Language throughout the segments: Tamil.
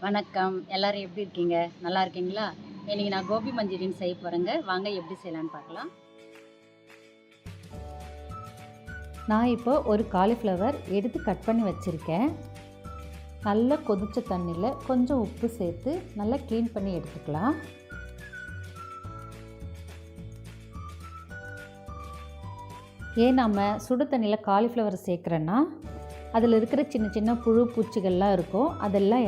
வணக்கம். எல்லாரும் எப்படி இருக்கீங்க? நல்லா இருக்கீங்களா? இன்னைக்கு நான் கோபி மஞ்சூரியன் செய்ய போறேங்க. வாங்க எப்படி செய்யலான்னு பார்க்கலாம். நான் இப்போ ஒரு காலிஃப்ளவர் எடுத்து கட் பண்ணி வச்சுருக்கேன். நல்லா கொதிச்ச தண்ணியில் கொஞ்சம் உப்பு சேர்த்து நல்லா க்ளீன் பண்ணி எடுத்துக்கலாம். ஏன் நம்ம சுடு தண்ணியில் காலிஃப்ளவர் சேர்க்குறேன்னா அதில் இருக்கிற சின்ன சின்ன புழு பூச்சிகள்லாம் இருக்கும், அதெல்லாம்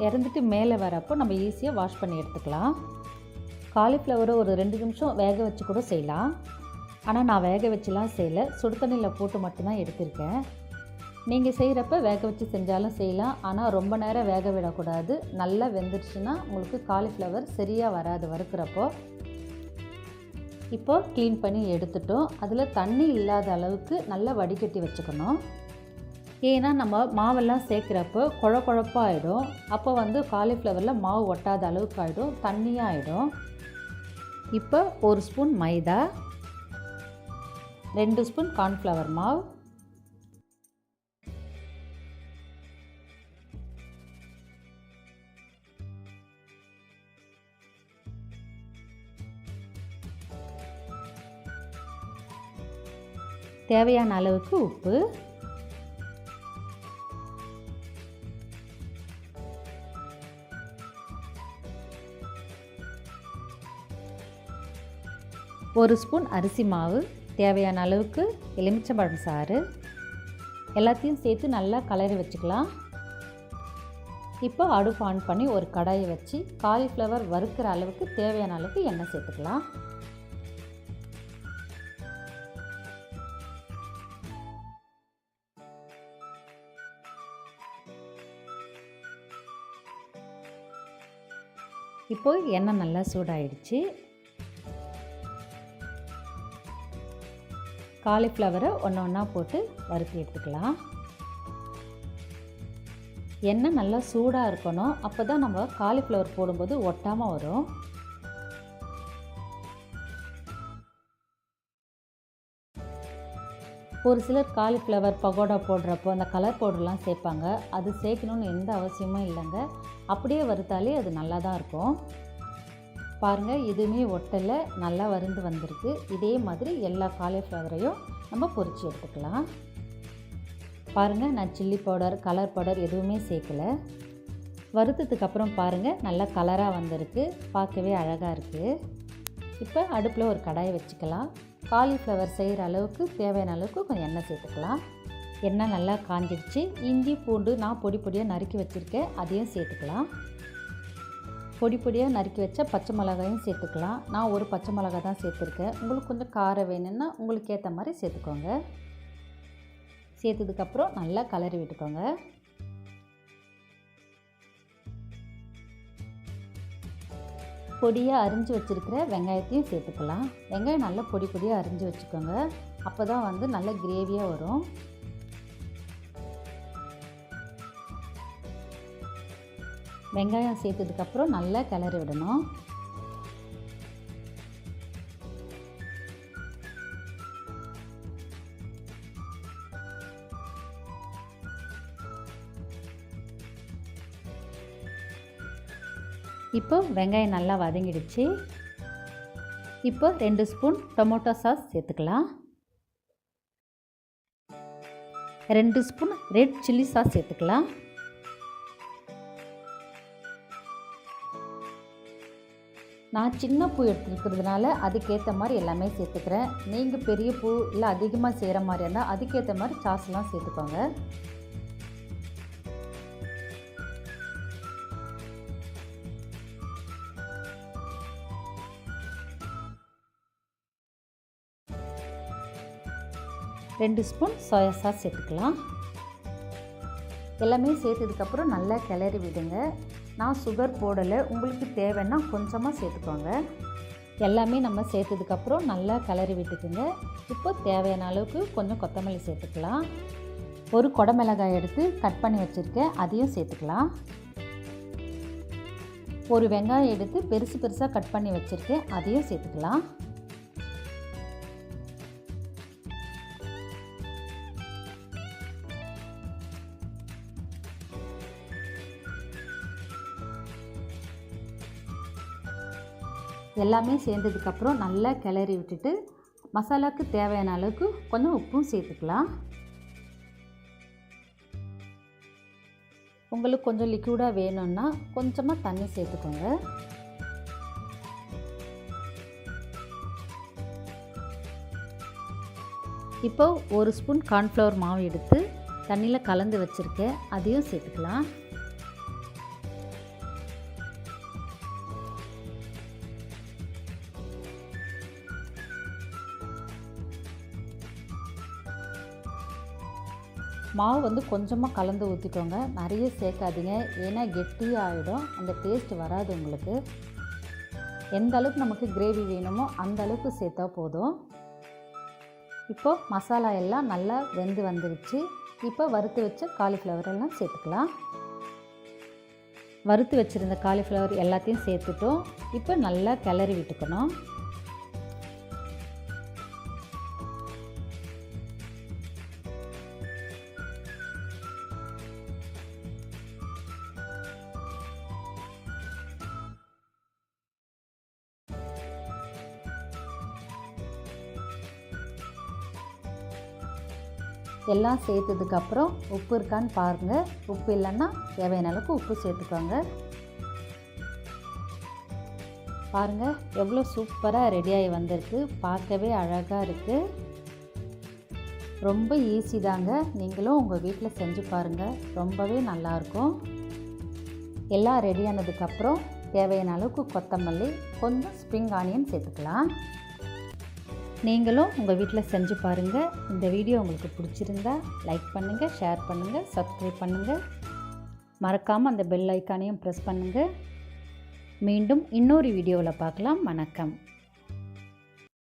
இறந்துட்டு மேலே வரப்போ நம்ம ஈஸியாக வாஷ் பண்ணி எடுத்துக்கலாம். காலிஃப்ளவரை ஒரு 2 நிமிஷம் வேக வச்சு கூட செய்யலாம். ஆனால் நான் வேக வச்சுலாம் செய்யலை, சுடு தண்ணியில் போட்டு மட்டும்தான் எடுத்திருக்கேன். நீங்கள் செய்கிறப்ப வேக வச்சு செஞ்சாலும் செய்யலாம், ஆனால் ரொம்ப நேரம் வேக விடக்கூடாது. நல்லா வெந்துடுச்சுன்னா உங்களுக்கு காலிஃப்ளவர் சரியாக வராது வறுக்கிறப்போ. இப்போது க்ளீன் பண்ணி எடுத்துட்டோம். அதில் தண்ணி இல்லாத அளவுக்கு நல்லா வடிகட்டி வச்சுக்கணும். ஏன்னா நம்ம மாவெல்லாம் சேர்க்குறப்போ குழப்பாக ஆகிடும். அப்போ காலிஃப்ளவரில் மாவு ஒட்டாத அளவுக்கு ஆகிடும், தண்ணியாக ஆகிடும். இப்போ 1 ஸ்பூன் மைதா, 2 ஸ்பூன் கார்ன்ஃப்ளவர் மாவு, தேவையான அளவுக்கு உப்பு, ஒரு ஸ்பூன் அரிசி மாவு, தேவையான அளவுக்கு எலுமிச்சம்பழம் சாறு, எல்லாத்தையும் சேர்த்து நல்லா கலரி வச்சுக்கலாம். இப்போ அடுப்பு ஆன் பண்ணி ஒரு கடாயை வச்சு காலிஃப்ளவர் வறுக்கிற அளவுக்கு தேவையான அளவுக்கு எண்ணெய் சேர்த்துக்கலாம். இப்போ எண்ணெய் நல்லா சூடாயிடுச்சு. காலிஃப்ளவரை ஒன்று ஒன்றா போட்டு வறுத்து எடுத்துக்கலாம். எண்ணெய் நல்லா சூடாக இருக்கணும், அப்போ தான் நம்ம காலிஃப்ளவர் போடும்போது ஒட்டாமல் வரும். ஒரு சிலர் காலிஃப்ளவர் பகோடா போடுறப்போ அந்த கலர் பவுடர்லாம் சேர்ப்பாங்க. அது சேர்க்கணுன்னு எந்த அவசியமும் இல்லைங்க. அப்படியே வறுத்தாலே அது நல்லா தான் இருக்கும். பாருங்கள், எதுவுமே ஒட்டலை, நல்லா வறுந்து வந்திருக்கு. இதே மாதிரி எல்லா காலிஃப்ளவரையும் நம்ம பொரித்து எடுத்துக்கலாம். பாருங்கள், நான் சில்லி பவுடர், கலர் பவுடர் எதுவுமே சேர்க்கலை. வறுத்ததுக்கப்புறம் பாருங்கள், நல்லா கலராக வந்திருக்கு, பார்க்கவே அழகாக இருக்குது. இப்போ அடுப்பில் ஒரு கடாயை வச்சுக்கலாம். காலிஃப்ளவர் செய்கிற அளவுக்கு தேவையான அளவுக்கு கொஞ்சம் எண்ணெய் சேர்த்துக்கலாம். எண்ணெய் நல்லா காஞ்சிடுச்சு. இஞ்சி பூண்டு நான் பொடி பொடியாக நறுக்கி வச்சுருக்கேன், அதையும் சேர்த்துக்கலாம். பொடி பொடியாக நறுக்கி வச்ச பச்சை மிளகாயும் சேர்த்துக்கலாம். நான் ஒரு பச்சை மிளகாய் தான் சேர்த்துருக்கேன். உங்களுக்கு கொஞ்சம் காரம் வேணும்னா உங்களுக்கு ஏற்ற மாதிரி சேர்த்துக்கோங்க. சேர்த்ததுக்கப்புறம் நல்லா கலரி விட்டுக்கோங்க. பொடியாக அரிஞ்சு வச்சுருக்கிற வெங்காயத்தையும் சேர்த்துக்கலாம். வெங்காயம் நல்லா பொடி பொடியாக அரிஞ்சு வச்சுக்கோங்க, அப்போ தான் நல்ல கிரேவியாக வரும். வெங்காயம் சேர்த்ததுக்கப்புறம் நல்லா கிளறி விடணும். இப்போ வெங்காயம் நல்லா வதங்கிடுச்சு. இப்போ 2 ஸ்பூன் டொமேட்டோ சாஸ் சேர்த்துக்கலாம். 2 ஸ்பூன் ரெட் சில்லி சாஸ் சேர்த்துக்கலாம். நான் சின்ன பூ எடுத்துருக்கிறதுனால அதுக்கேற்ற மாதிரி எல்லாமே சேர்த்துக்கிறேன். நீங்கள் பெரிய பூ இல்லை அதிகமாக செய்கிற மாதிரி இருந்தால் அதுக்கேற்ற மாதிரி சாஸ்லாம் சேர்த்துக்கோங்க. ரெண்டு ஸ்பூன் சோயா சாஸ் சேர்த்துக்கலாம். எல்லாமே சேர்த்ததுக்கப்புறம் நல்லா கிளறி விடுங்க. நான் சுகர் போடலை, உங்களுக்கு தேவைன்னா கொஞ்சமாக சேர்த்துக்கோங்க. எல்லாமே நம்ம சேர்த்ததுக்கப்புறம் நல்லா கிளறி விட்டுக்குங்க. இப்போ தேவையான அளவுக்கு கொஞ்சம் கொத்தமல்லி சேர்த்துக்கலாம். ஒரு குடமிளகாய் எடுத்து கட் பண்ணி வச்சுருக்கேன், அதையும் சேர்த்துக்கலாம். ஒரு வெங்காயம் எடுத்து பெருசு பெருசாக கட் பண்ணி வச்சுருக்கேன், அதையும் சேர்த்துக்கலாம். எல்லாமே சேர்ந்ததுக்கப்புறம் நல்லா கிளறி விட்டுட்டு மசாலாவுக்கு தேவையான அளவுக்கு கொஞ்சம் உப்பும் சேர்த்துக்கலாம். உங்களுக்கு கொஞ்சம் லிக்விடாக வேணும்னா கொஞ்சமாக தண்ணி சேர்த்துக்கோங்க. இப்போ 1 ஸ்பூன் கார்ன்ஃப்ளவர் மாவு எடுத்து தண்ணியில் கலந்து வச்சுருக்கேன், அதையும் சேர்த்துக்கலாம். மாவு வந்து கொஞ்சமாக கலந்து ஊற்றிக்கோங்க, நிறைய சேர்க்காதீங்க, ஏன்னா கெட்டியாக ஆகிடும், அந்த டேஸ்ட் வராது உங்களுக்கு. எந்த அளவுக்கு நமக்கு கிரேவி வேணுமோ அந்த அளவுக்கு சேர்த்தா போதும். இப்போது மசாலா எல்லாம் நல்லா வெந்து வந்துடுச்சு. இப்போ வறுத்து வச்ச காலிஃப்ளவர் எல்லாம் சேர்த்துக்கலாம். வறுத்து வச்சுருந்த காலிஃப்ளவர் எல்லாத்தையும் சேர்த்துட்டோம். இப்போ நல்லா கிளறி விட்டுக்கணும். எல்லாம் சேர்த்ததுக்கப்புறம் உப்பு இருக்கான்னு பாருங்கள். உப்பு இல்லைன்னா தேவையான அளவுக்கு உப்பு சேர்த்துக்கோங்க. பாருங்கள் எவ்வளோ சூப்பராக ரெடியாகி வந்திருக்கு, பார்க்கவே அழகாக இருக்குது. ரொம்ப ஈஸி தாங்க, நீங்களும் உங்கள் வீட்டில் செஞ்சு பாருங்கள், ரொம்பவே நல்லாயிருக்கும். எல்லாம் ரெடியானதுக்கப்புறம் தேவையான அளவுக்கு கொத்தமல்லி, கொஞ்சம் ஸ்ப்ரிங் ஆனியன் சேர்த்துக்கலாம். நீங்களும் உங்கள் வீட்டில் செஞ்சு பாருங்கள். இந்த வீடியோ உங்களுக்கு பிடிச்சிருந்தா லைக் பண்ணுங்கள், ஷேர் பண்ணுங்கள், சப்ஸ்கிரைப் பண்ணுங்கள். மறக்காமல் அந்த பெல் ஐக்கானையும் ப்ரெஸ் பண்ணுங்கள். மீண்டும் இன்னொரு வீடியோவில் பார்க்கலாம். வணக்கம்.